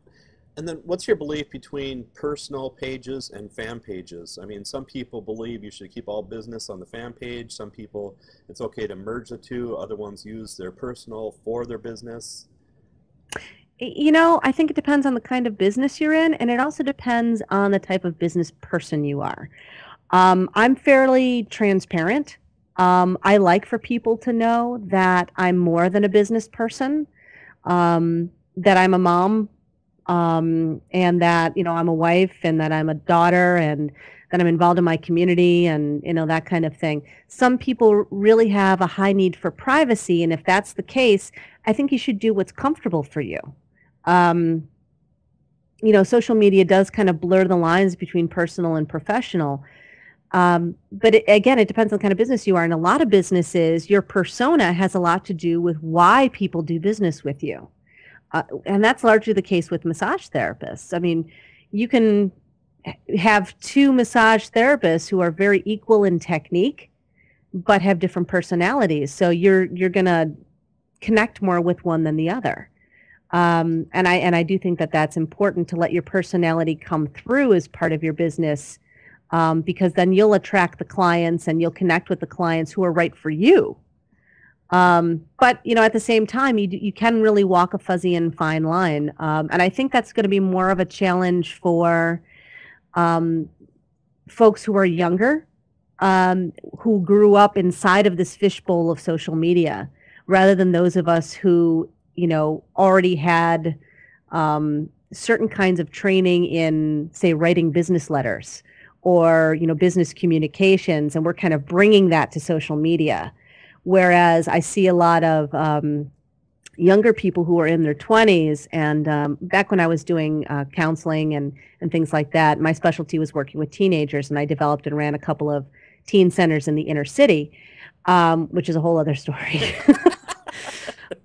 And then what's your belief between personal pages and fan pages? I mean, some people believe you should keep all business on the fan page. Some people, it's okay to merge the two. Other ones use their personal for their business. I think it depends on the kind of business you're in, and it also depends on the type of business person you are. I'm fairly transparent. I like for people to know that I'm more than a business person, that I'm a mom, and that, I'm a wife and that I'm a daughter and that I'm involved in my community and, that kind of thing. Some people really have a high need for privacy. And if that's the case, I think you should do what's comfortable for you. Um, Social media does kind of blur the lines between personal and professional. But again, it depends on the kind of business you are. In a lot of businesses, your persona has a lot to do with why people do business with you. And that's largely the case with massage therapists. I mean, you can have two massage therapists who are very equal in technique, but have different personalities. So you're going to connect more with one than the other. And I do think that that's important to let your personality come through as part of your business, because then you'll attract the clients and you'll connect with the clients who are right for you. But at the same time, you can really walk a fuzzy and fine line, and I think that's going to be more of a challenge for folks who are younger, who grew up inside of this fishbowl of social media, rather than those of us who already had certain kinds of training in, say, writing business letters or business communications, and we're kind of bringing that to social media. Whereas I see a lot of younger people who are in their 20s, and back when I was doing counseling and things like that, my specialty was working with teenagers, and I developed and ran a couple of teen centers in the inner city, which is a whole other story.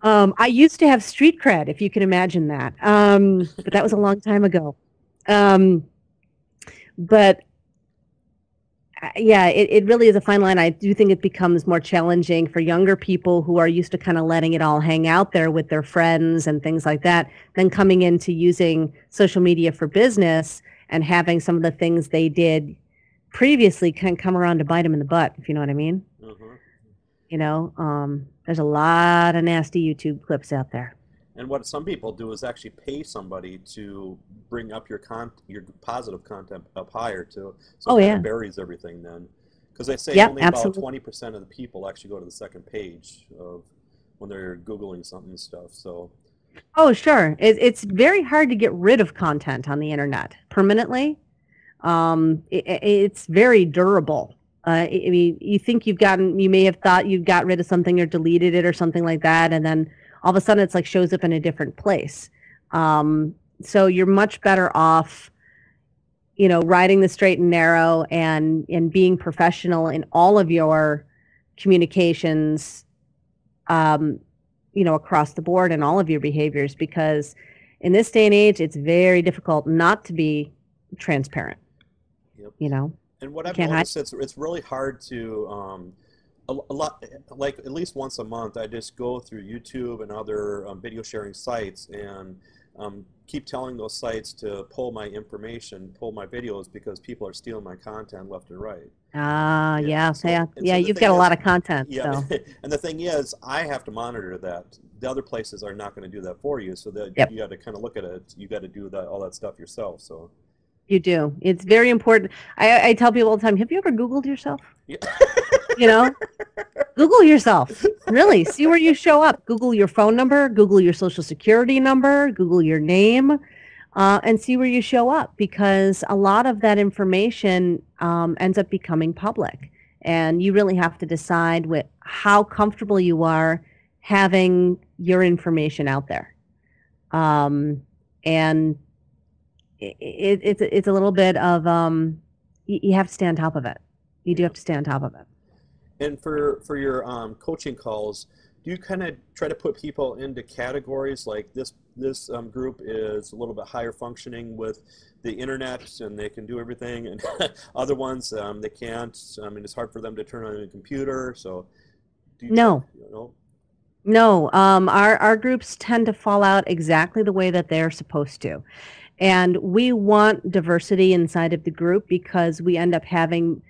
I used to have street cred, if you can imagine that, but that was a long time ago. But yeah, it really is a fine line. I do think it becomes more challenging for younger people who are used to kind of letting it all hang out there with their friends and things like that, then coming into using social media for business and having some of the things they did previously kind of come around to bite them in the butt, if you know what I mean. Mm-hmm. There's a lot of nasty YouTube clips out there. And what some people do is actually pay somebody to bring up your positive content up higher too, so it kind of buries everything then. Because they say only about 20% of the people actually go to the second page of when they're Googling something and stuff. So. Oh, sure. It's very hard to get rid of content on the internet permanently. It's very durable. I mean, you may have thought you got rid of something or deleted it or something like that, and then all of a sudden it's like shows up in a different place. So you're much better off, riding the straight and narrow and being professional in all of your communications, across the board in all of your behaviors, because in this day and age, it's very difficult not to be transparent. Yep. And what I've noticed, it's really hard to, a lot, like at least once a month, I just go through YouTube and other video sharing sites and keep telling those sites to pull my information, pull my videos, because people are stealing my content left and right. Yeah. So you've got a lot of content. Yeah, so. And the thing is, I have to monitor that. The other places are not going to do that for you, so that you got to kind of look at it. You got to do all that stuff yourself. So. You do. It's very important. I tell people all the time, have you ever Googled yourself? Yeah. Google yourself. Really. See where you show up. Google your phone number, Google your social security number, Google your name, and see where you show up, because a lot of that information ends up becoming public. And you really have to decide how comfortable you are having your information out there. And it's a little bit of you have to stay on top of it. You do have to stay on top of it. And for your coaching calls, do you kind of try to put people into categories like this group is a little bit higher functioning with the internet and they can do everything, and other ones they can't? I mean, it's hard for them to turn on a computer. So no. Our groups tend to fall out exactly the way that they're supposed to. And we want diversity inside of the group because we end up having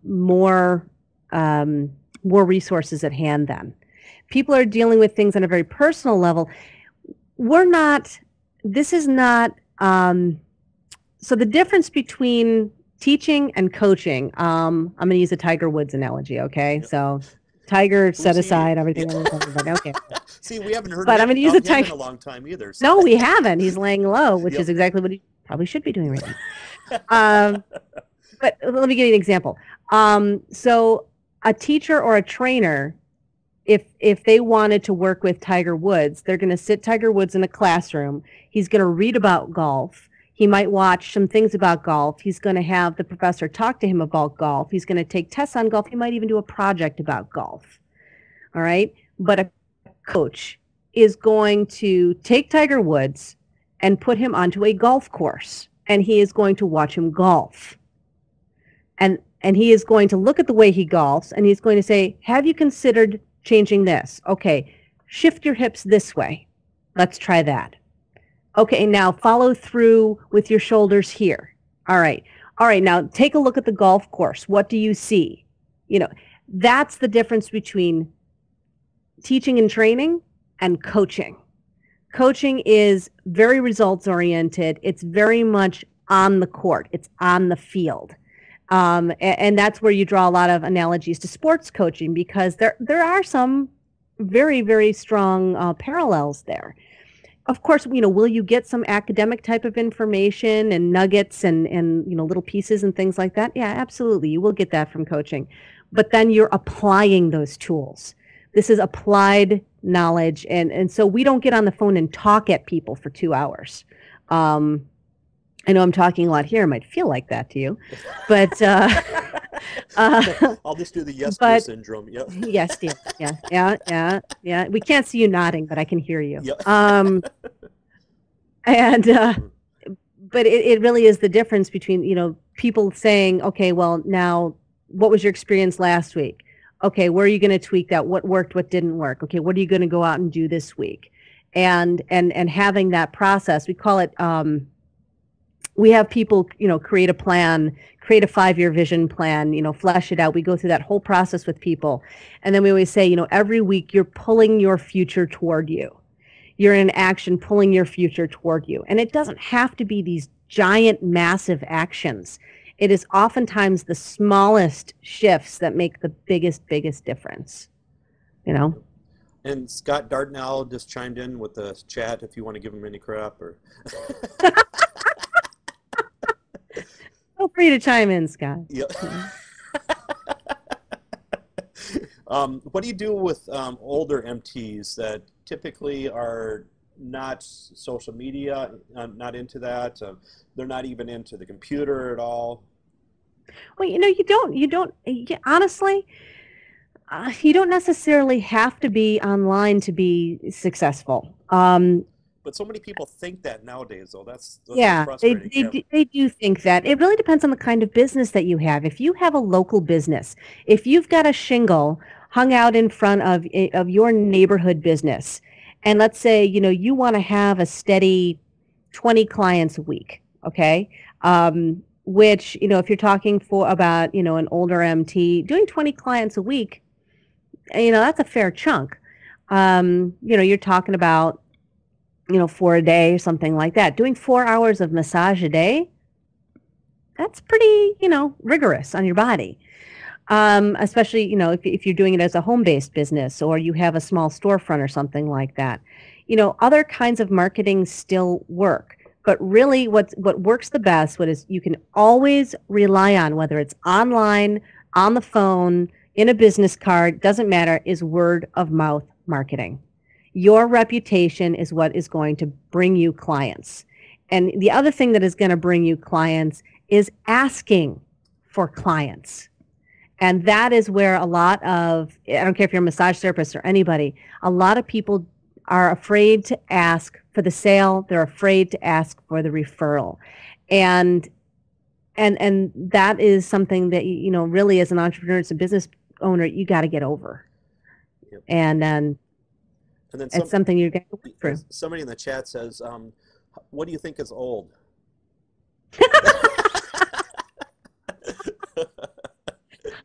more resources at hand then. People are dealing with things on a very personal level. we're not, this is not, so the difference between teaching and coaching, I'm going to use a Tiger Woods analogy, okay? Yep. So Tiger Who's set he? aside Yeah. everything and everybody, okay. See, we haven't heard But I'm going to use a of him in Tiger, a long time either. So. no, we haven't. He's laying low, which Yep. is exactly what he probably should be doing right now. But let me give you an example. So a teacher or a trainer, if they wanted to work with Tiger Woods, they're going to sit Tiger Woods in a classroom. He's going to read about golf. He might watch some things about golf. He's going to have the professor talk to him about golf. He's going to take tests on golf. He might even do a project about golf. All right. But a coach is going to take Tiger Woods and put him onto a golf course, and he is going to watch him golf. And he is going to look at the way he golfs, and he's going to say, have you considered changing this? Okay, shift your hips this way. Let's try that. Okay, now follow through with your shoulders here. All right. All right, now take a look at the golf course. What do you see? You know, that's the difference between teaching and training and coaching. Coaching is very results oriented. It's very much on the court. It's on the field. And that's where you draw a lot of analogies to sports coaching, because there are some very, very strong parallels there. Of course, will you get some academic type of information and nuggets and little pieces and things like that? Yeah, absolutely. You will get that from coaching. But then you're applying those tools. This is applied knowledge. And so we don't get on the phone and talk at people for 2 hours. I know I'm talking a lot here. It might feel like that to you, but I'll just do the yes dear syndrome. Yep. Yes, dear. Yeah. We can't see you nodding, but I can hear you. Yep. But it really is the difference between people saying, okay, well, now what was your experience last week? Okay, where are you going to tweak that? What worked? What didn't work? Okay, what are you going to go out and do this week? And having that process, we call it. We have people, create a plan, create a 5-year vision plan, flesh it out. We go through that whole process with people. And then we always say, every week you're pulling your future toward you. You're in action, pulling your future toward you. And it doesn't have to be these giant, massive actions. It is oftentimes the smallest shifts that make the biggest difference, And Scott Dardanelle just chimed in with the chat if you want to give him any crap or. Feel free to chime in, Scott. Yep. What do you do with older MTs that typically are not social media, not into that? They're not even into the computer at all. Well, honestly, you don't necessarily have to be online to be successful. But so many people think that nowadays, though. That's yeah, frustrating. they do think that. It really depends on the kind of business that you have. If you have a local business, if you've got a shingle hung out in front of your neighborhood business, and let's say, you want to have a steady 20 clients a week, okay? Which, if you're talking about, an older MT, doing 20 clients a week, that's a fair chunk. You're talking about, for a day or something like that. Doing 4 hours of massage a day, that's pretty, rigorous on your body. Especially, if you're doing it as a home-based business or you have a small storefront or something like that. Other kinds of marketing still work. But really what works the best, what is you can always rely on, whether it's online, on the phone, in a business card, doesn't matter, is word of mouth marketing. Your reputation is what is going to bring you clients. And the other thing that is going to bring you clients is asking for clients. And that is where a lot of, I don't care if you're a massage therapist or anybody, a lot of people are afraid to ask for the sale. They're afraid to ask for the referral. And that is something that, really as an entrepreneur, as a business owner, you got to get over. Yep. And then it's something you get to work through. Somebody in the chat says, what do you think is old?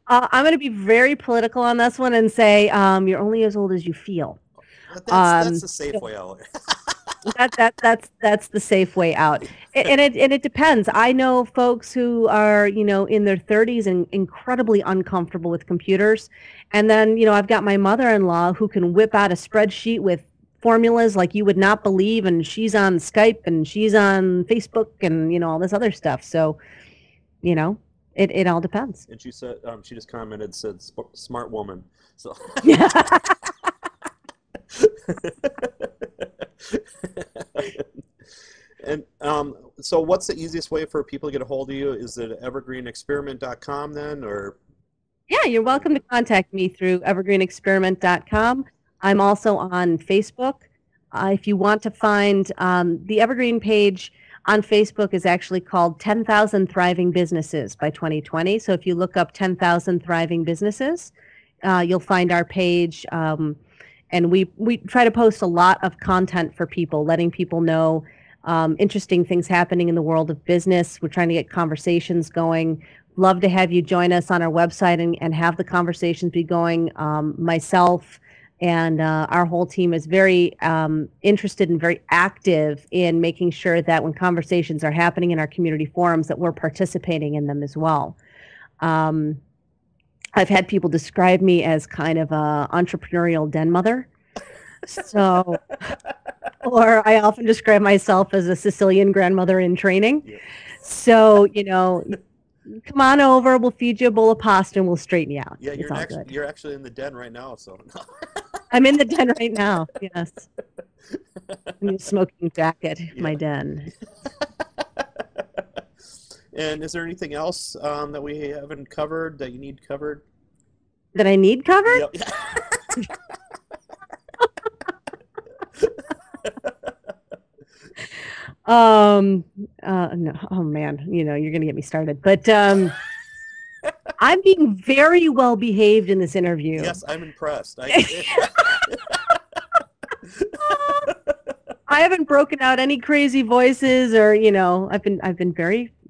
I'm going to be very political on this one and say you're only as old as you feel. That's a safe way out. That's the safe way out. And it depends. I know folks who are, in their 30s and incredibly uncomfortable with computers. And then, I've got my mother-in-law who can whip out a spreadsheet with formulas like you would not believe, and she's on Skype and she's on Facebook and, all this other stuff. So, you know, it all depends. And she said, she just commented, said, "Smart woman." So. And so what's the easiest way for people to get a hold of you? Is it evergreenexperiment.com then, or? Yeah, you're welcome to contact me through evergreenexperiment.com. I'm also on Facebook. If you want to find the Evergreen page on Facebook is actually called 10,000 Thriving Businesses by 2020. So if you look up 10,000 Thriving Businesses, you'll find our page. And we try to post a lot of content for people, letting people know interesting things happening in the world of business. We're trying to get conversations going. Love to have you join us on our website and have the conversations be going. Myself and our whole team is very interested and very active in making sure that when conversations are happening in our community forums, that we're participating in them as well. I've had people describe me as kind of a entrepreneurial den mother. So, or I often describe myself as a Sicilian grandmother in training. Yeah. So, come on over, we'll feed you a bowl of pasta and we'll straighten you out. Yeah, It's you're actually in the den right now, so. I'm in the den right now, yes. In a smoking jacket, Yeah. my den. And is there anything else that we haven't covered that you need covered? That I need covered? Yep. No, oh man, you're gonna get me started. But I'm being very well behaved in this interview. Yes, I'm impressed. I haven't broken out any crazy voices, or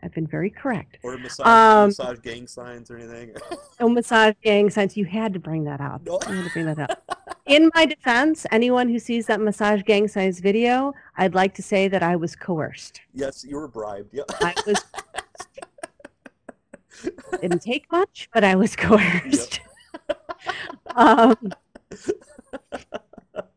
I've been very correct. Or massage gang signs or anything. No massage gang signs. You had to bring that up. No. You had to bring that up. In my defense, anyone who sees that massage gang signs video, I'd like to say that I was coerced. Yes, you were bribed. Yep. I was. Didn't take much, but I was coerced. Yep.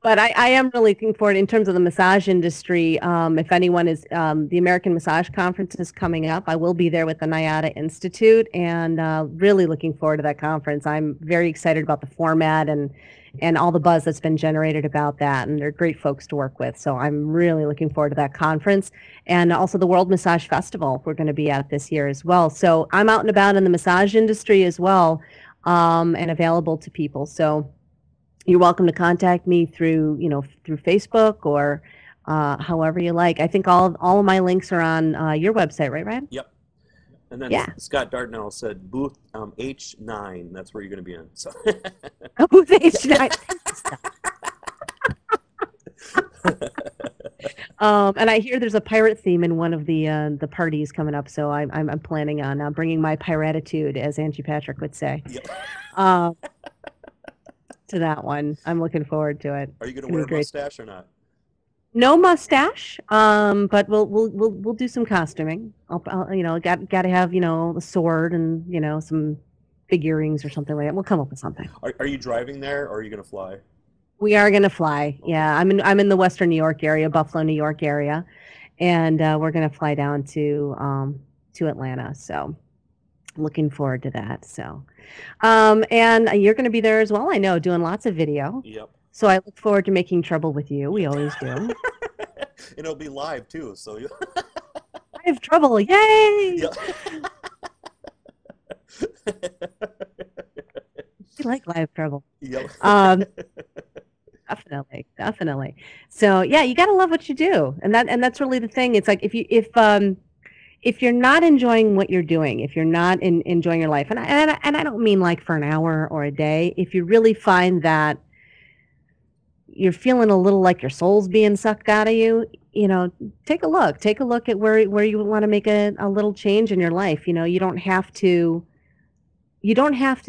But I am really looking forward in terms of the massage industry. If anyone is, the American Massage Conference is coming up. I will be there with the NIADA Institute, and really looking forward to that conference. I'm very excited about the format and all the buzz that's been generated about that, and they're great folks to work with. So I'm really looking forward to that conference, and also the World Massage Festival we're going to be at this year as well. So I'm out and about in the massage industry as well, and available to people. So you're welcome to contact me through Facebook or however you like. I think all of my links are on your website, right, Ryan? Yep. And then Yeah. Scott Dartnell said booth H9. That's where you're going to be in. So. Booth H9. And I hear there's a pirate theme in one of the parties coming up, so I'm planning on bringing my piratitude, as Angie Patrick would say. Yep. To that one. I'm looking forward to it. Are you going to wear a mustache or not? No mustache, but we'll do some costuming. I'll got to have the sword and some big earrings or something like that. We'll come up with something. Are you driving there, or are you going to fly? We are going to fly. Yeah, I'm in the Western New York area, Buffalo, New York area, and we're going to fly down to Atlanta. So looking forward to that. So, and you're going to be there as well. I know, doing lots of video. Yep. So I look forward to making trouble with you. We always do. And it'll be live too. So I have trouble. Yay! Yep. We like live trouble. Yep. Definitely. So yeah, you got to love what you do, and that's really the thing. It's like if you're not enjoying what you're doing, if you're not enjoying your life, and I don't mean like for an hour or a day, if you really find that you're feeling a little like your soul's being sucked out of you, take a look at where you want to make a little change in your life. You don't have to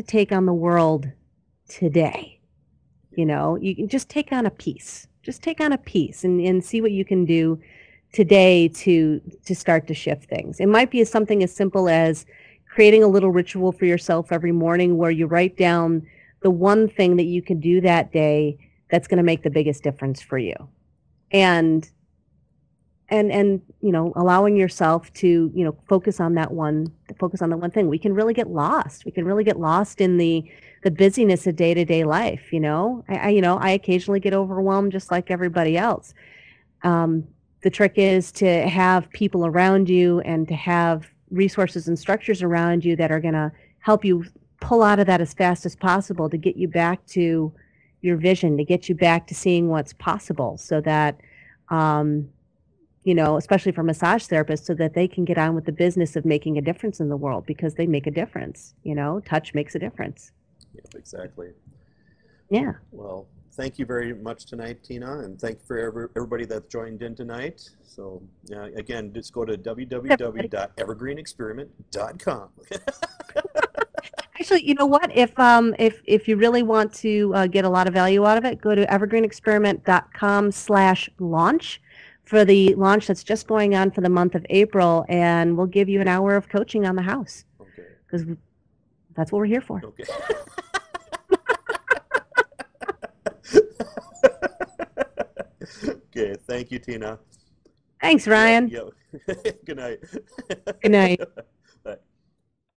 take on the world today. You can just take on a piece. just take on a piece and see what you can do today to start to shift things. It might be something as simple as creating a little ritual for yourself every morning where you write down the one thing that you can do that day that's going to make the biggest difference for you. And allowing yourself to focus on that one thing. We can really get lost in the busyness of day-to-day life. I occasionally get overwhelmed just like everybody else. The trick is to have people around you and to have resources and structures around you that are going to help you pull out of that as fast as possible to get you back to your vision, to get you back to seeing what's possible, so that especially for massage therapists, so that they can get on with the business of making a difference in the world, because they make a difference. Touch makes a difference. Yep, exactly. Yeah. Well, thank you very much tonight, Tina, and thank you for everybody that's joined in tonight. So again, just go to www.evergreenexperiment.com. Actually, you know what? If you really want to get a lot of value out of it, go to evergreenexperiment.com/launch for the launch that's just going on for the month of April, and we'll give you an hour of coaching on the house. Okay. Because that's what we're here for. Okay. Okay, thank you, Tina. Thanks, Ryan. Yep. Good night. Good night.